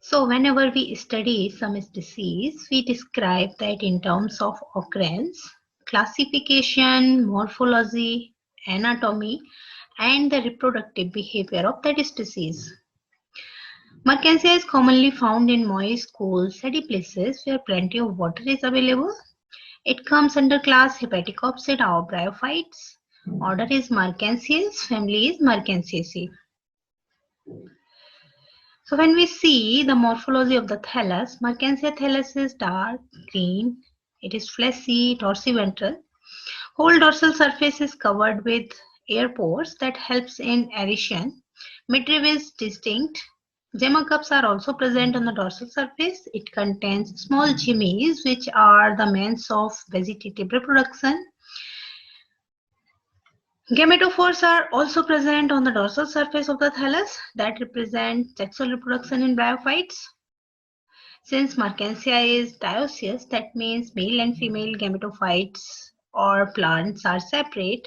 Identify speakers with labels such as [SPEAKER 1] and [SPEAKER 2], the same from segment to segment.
[SPEAKER 1] So whenever we study some species, we describe that in terms of occurrence, classification, morphology, anatomy, and the reproductive behavior of that species. Mercansia is commonly found in moist, cool, sandy places where plenty of water is available. It comes under class Hepaticopsida or bryophytes. Order is Mercansius, family is Mercansiaceae. So when we see the morphology of the thallus, Mercansia thallus is dark green. It is fleshy, dorsiventral. Whole dorsal surface is covered with air pores that helps in aeration. Midrib is distinct. Gemma cups are also present on the dorsal surface. It contains small gymies, which are the means of vegetative reproduction. Gametophores are also present on the dorsal surface of the thallus that represent sexual reproduction in bryophytes. Since Mercansia is dioecious, that means male and female gametophytes or plants are separate.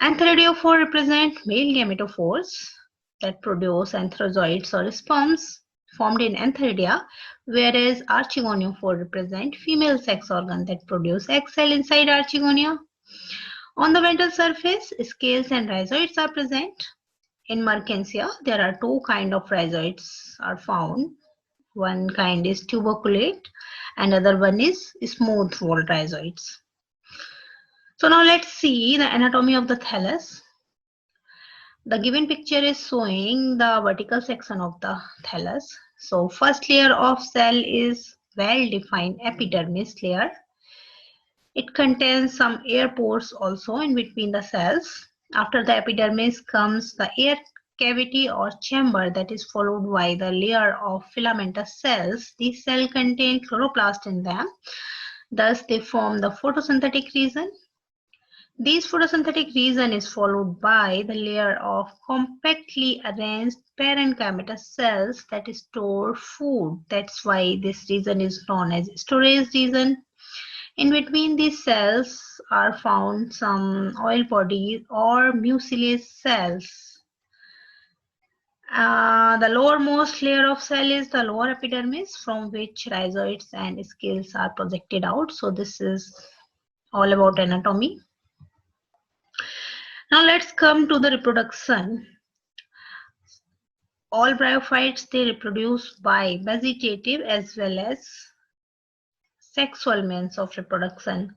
[SPEAKER 1] Antheridophore represent male gametophores that produce antherozoids or sperms formed in antheridia, whereas archegoniophore represent female sex organ that produce egg cell inside archegonia. On the ventral surface, scales and rhizoids are present. In Mercansia, there are two kinds of rhizoids are found. One kind is tuberculate and other one is smooth walled rhizoids. So now let's see the anatomy of the thallus. The given picture is showing the vertical section of the thallus. So first layer of cell is well-defined epidermis layer. It contains some air pores also in between the cells. After the epidermis comes the air cavity or chamber that is followed by the layer of filamentous cells. These cells contain chloroplast in them. Thus they form the photosynthetic region. This photosynthetic region is followed by the layer of compactly arranged parenchymatous cells that store food. That's why this region is known as storage region. In between these cells are found some oil bodies or mucilage cells. The lowermost layer of cell is the lower epidermis from which rhizoids and scales are projected out. So this is all about anatomy. Now let's come to the reproduction. All bryophytes, they reproduce by vegetative as well as sexual means of reproduction.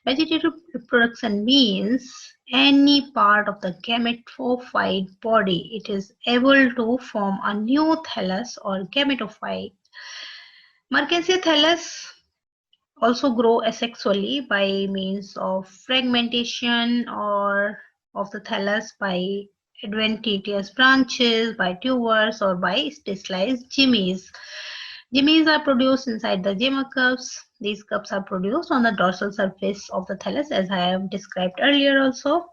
[SPEAKER 1] Vegetative reproduction means any part of the gametophyte body it is able to form a new thallus or gametophyte. Mercansia thallus also grow asexually by means of fragmentation or of the thallus by adventitious branches, by tubers, or by specialized gymies. Gymies are produced inside the gemma cups. These cups are produced on the dorsal surface of the thallus, as I have described earlier also.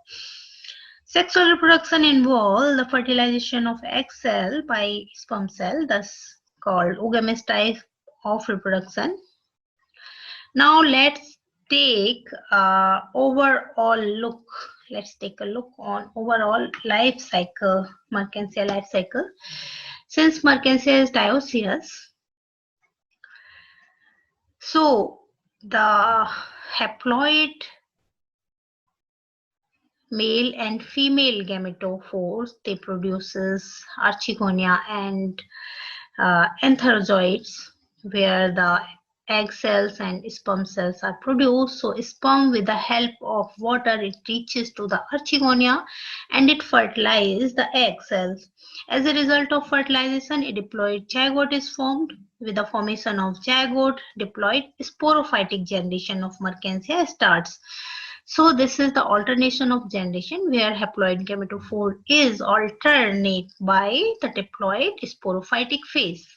[SPEAKER 1] Sexual reproduction involves the fertilization of egg cell by sperm cell, thus called oogamous type of reproduction. Now let's take overall look. Let's take a look on overall life cycle, Mercansia life cycle. Since Mercansia is dioecious, so the haploid male and female gametophores, they produces archegonia and antherozoids, where the egg cells and sperm cells are produced. So sperm, with the help of water, it reaches to the archegonia and it fertilizes the egg cells. As a result of fertilization, a diploid zygote is formed. With the formation of zygote, diploid sporophytic generation of Mercansia starts. So this is the alternation of generation where haploid gametophore is alternate by the diploid sporophytic phase.